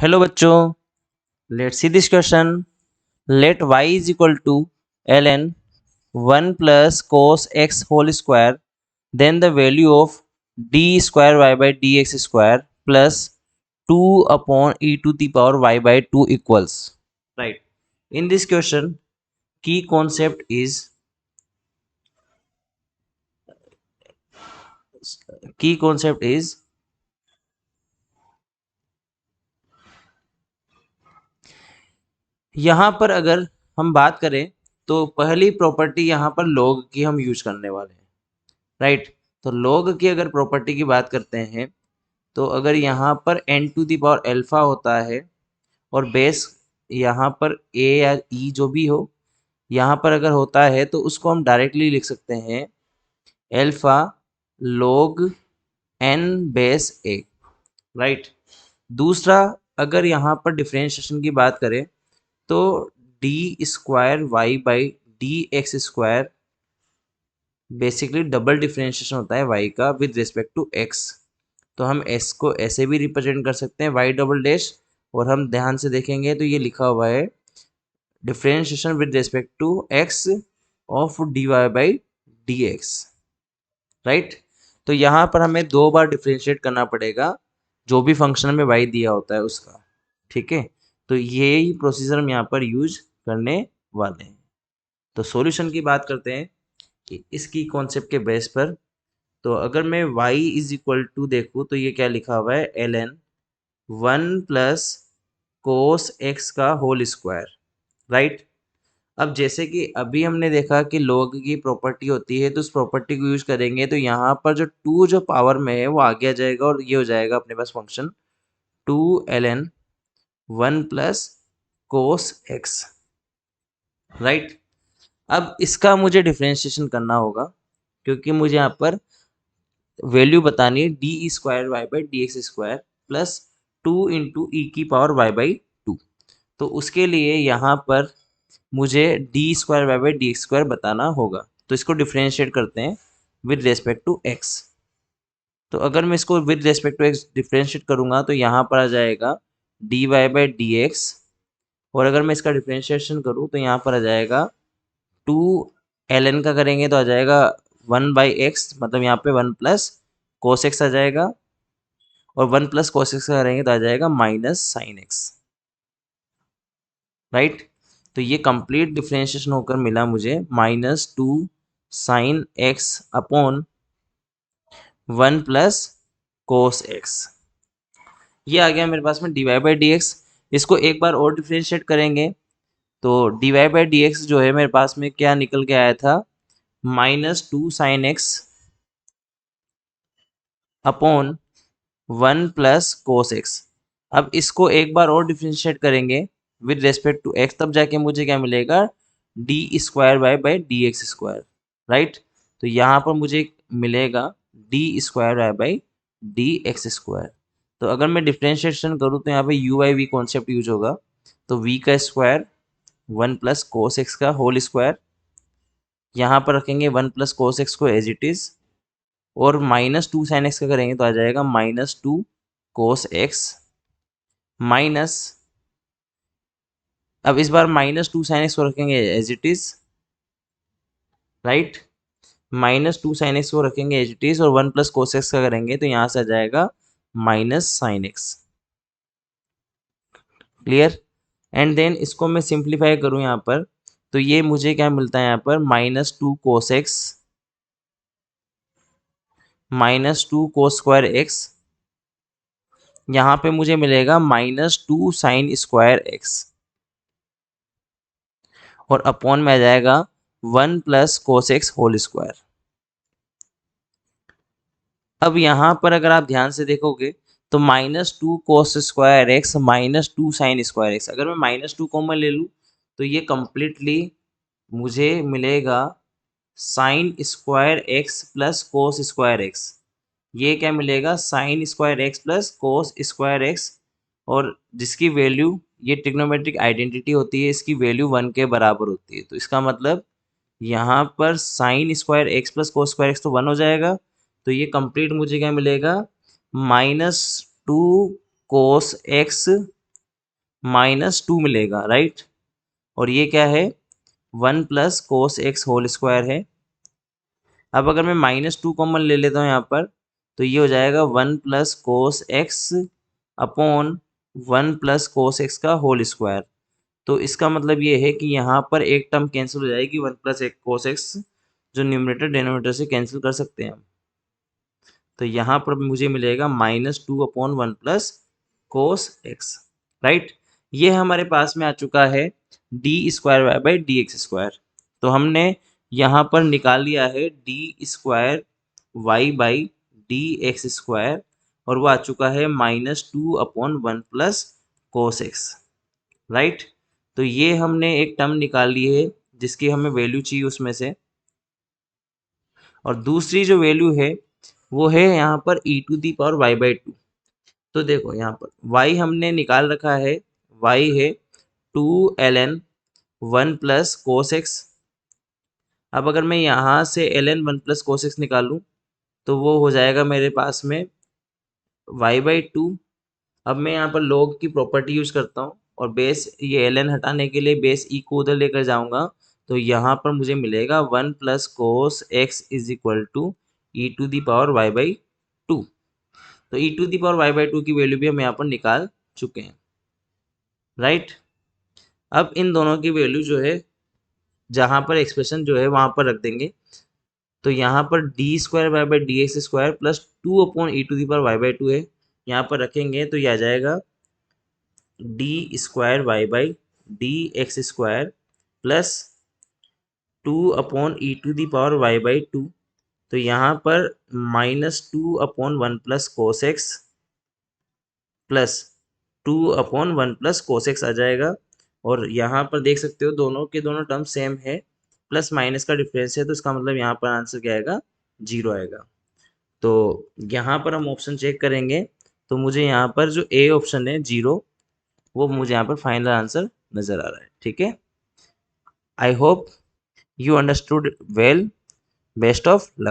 Hello बच्चों, let's see this question. Let y is equal to ln 1 plus cos x whole square, then the value of d square y by dx square plus 2 upon e to the power y by 2 equals. Right. In this question, key concept is यहाँ पर अगर हम बात करें तो पहली property यहाँ पर log की हम यूज करने वाले हैं. राइट. तो log की अगर प्रॉपर्टी की बात करते हैं तो अगर यहाँ पर n to the power alpha होता है और बेस यहाँ पर a या e जो भी हो यहाँ पर अगर होता है तो उसको हम डायरेक्टली लिख सकते हैं alpha log n base a. Right. दूसरा, अगर यहाँ पर डिफरेंशिएशन की बात करें तो d square y by d x square basically double differentiation होता है y का विद रिस्पेक्ट टू x. तो हम s को ऐसे भी रिप्रेजेंट कर सकते हैं y डबल डैश, और हम ध्यान से देखेंगे तो ये लिखा हुआ है differentiation with respect to x of dy by d x. Right. तो यहाँ पर हमें दो बार डिफरेंशिएट करना पड़ेगा जो भी फंक्शन में y दिया होता है उसका. ठीक है. तो यही प्रोसीजर हम यहाँ पर यूज करने वाले हैं. तो सॉल्यूशन की बात करते हैं कि इसकी कॉन्सेप्ट के बेस पर. तो अगर मैं y इज इक्वल टू देखूँ तो ये क्या लिखा हुआ है ln 1 प्लस कोस एक्स का होल स्क्वायर. राइट. अब जैसे कि अभी हमने देखा कि log की प्रॉपर्टी होती है तो उस प्रॉपर्टी को यूज करेंगे तो यहाँ पर जो 2 जो पावर में है वो आगे आ जाएगा और ये हो जाएगा अपने पास function 2 ln 1 plus cos x. Right. अब इसका मुझे डिफरेंशिएशन करना होगा क्योंकि मुझे यहाँ पर वैल्यू बतानी है d square y by d x square plus 2 into e की पावर वाई बाई 2. तो उसके लिए यहाँ पर मुझे d square y by d x square बताना होगा. तो इसको डिफ्रेंशिएट करते हैं विद रेस्पेक्ट टू एक्स. तो अगर मैं इसको with respect to x differentiate करूँगा तो यहाँ पर आ जाएगा d y by d x, और अगर मैं इसका डिफ्रेंशिएशन करूँ तो यहाँ पर आ जाएगा 2 ln का करेंगे तो आ जाएगा 1 बाई एक्स, मतलब यहाँ पे 1 प्लस कोस एक्स आ जाएगा, और 1 प्लस कोस एक्स का करेंगे तो आ जाएगा माइनस साइन एक्स. राइट. तो ये कंप्लीट डिफरेंशिएशन होकर मिला मुझे -2 sine x upon 1 plus cos x. ये आ गया मेरे पास में d y by d x. इसको एक बार और डिफरेंशिएट करेंगे तो d y by d x जो है मेरे पास में क्या निकल के आया था -2 sine x upon 1 plus cos x. अब इसको एक बार और डिफ्रेंशिएट करेंगे विद रेस्पेक्ट टू एक्स, तब जाके मुझे क्या मिलेगा d square y by d x square. Right. तो यहाँ पर मुझे मिलेगा d square y by d x square. तो अगर मैं डिफ्रेंशिएशन करूँ तो यहाँ पे u by v concept use होगा. तो वी का स्क्वायर 1 प्लस कोस एक्स का होल स्क्वायर, यहाँ पर रखेंगे 1 प्लस कोस एक्स को एज इट इज़, और -2 साइन एक्स का करेंगे तो आ जाएगा -2 कोस एक्स माइनस, अब इस बार -2 साइन एक्स को रखेंगे as it is. Right. -2 sine x को रखेंगे एज इट इज़ और 1 प्लस कोस एक्स का करेंगे तो यहाँ से आ जाएगा minus sine x. Clear. And then इसको मैं सिंप्लीफाई करूँ यहाँ पर तो ये मुझे क्या मिलता है यहाँ पर -2 cos x -2 cos square x, यहाँ पे मुझे मिलेगा -2 साइन स्क्वायर एक्स, और अपॉन में आ जाएगा 1 plus cos x whole square. अब यहाँ पर अगर आप ध्यान से देखोगे तो -2 cos square x -2 sine square x, अगर मैं -2 कॉमन ले लूँ तो ये कंप्लीटली मुझे मिलेगा sign square x plus cos square x. ये क्या मिलेगा sign square x plus cos square x, और जिसकी वैल्यू ये ट्रिग्नोमेट्रिक आइडेंटिटी होती है, इसकी वैल्यू 1 के बराबर होती है. तो इसका मतलब यहाँ पर sign square x plus cos square x तो 1 हो जाएगा. तो ये कंप्लीट मुझे क्या मिलेगा -2 कोस एक्स -2 मिलेगा, राइट। और ये क्या है, 1 plus cos x whole square है। अब अगर मैं -2 कॉमन ले लेता हूँ यहाँ पर, तो ये हो जाएगा 1 plus cos x upon 1 plus cos x का होल स्क्वायर। तो इसका मतलब ये है कि यहाँ पर एक टर्म कैंसिल हो जाएगी, 1 प्लस एक कोस एक्स, जो न्यूमरेटर डिनोमिनेटर से कैंसिल कर सकते हैं हम। तो यहाँ पर मुझे मिलेगा -2 upon 1 plus cos x, right. ये हमारे पास में आ चुका है d square y by d x square. तो हमने यहाँ पर निकाल लिया है d square y by d x square, और वो आ चुका है -2 upon 1 plus cos x, right. तो ये हमने एक टर्म निकाल ली है जिसकी हमें वैल्यू चाहिए उसमें से। और दूसरी जो वैल्यू है वो है यहाँ पर e to the power y by 2। तो देखो यहाँ पर y हमने निकाल रखा है, y है 2ln 1 प्लस कोस एक्स। अब अगर मैं यहाँ से ln 1 प्लस कोस एक्स निकालूँ तो वो हो जाएगा मेरे पास में y बाई 2। अब मैं यहाँ पर log की प्रॉपर्टी यूज करता हूँ और बेस ये ln हटाने के लिए बेस e को उधर लेकर जाऊंगा, तो यहाँ पर मुझे मिलेगा 1 plus cos x is equal to e to the power y by 2। तो e to the power y by 2 की वैल्यू भी हम यहाँ पर निकाल चुके हैं, राइट। अब इन दोनों की वैल्यू जो है जहाँ पर एक्सप्रेशन जो है वहाँ पर रख देंगे। तो यहाँ पर d square y by d x square plus 2 upon e to the power y by 2 है, यहाँ पर रखेंगे तो ये आ जाएगा d square y by d x square plus 2 upon e to the power y by 2। तो यहाँ पर -2 upon 1 plus cos x plus 2 upon 1 plus cos x आ जाएगा। और यहाँ पर देख सकते हो दोनों के दोनों टर्म सेम है, प्लस माइनस का डिफरेंस है, तो इसका मतलब यहाँ पर आंसर क्या आएगा, 0 आएगा। तो यहाँ पर हम ऑप्शन चेक करेंगे तो मुझे यहाँ पर जो ए ऑप्शन है 0, वो मुझे यहाँ पर फाइनल आंसर नज़र आ रहा है, ठीक है। I hope you understood well. Best of luck.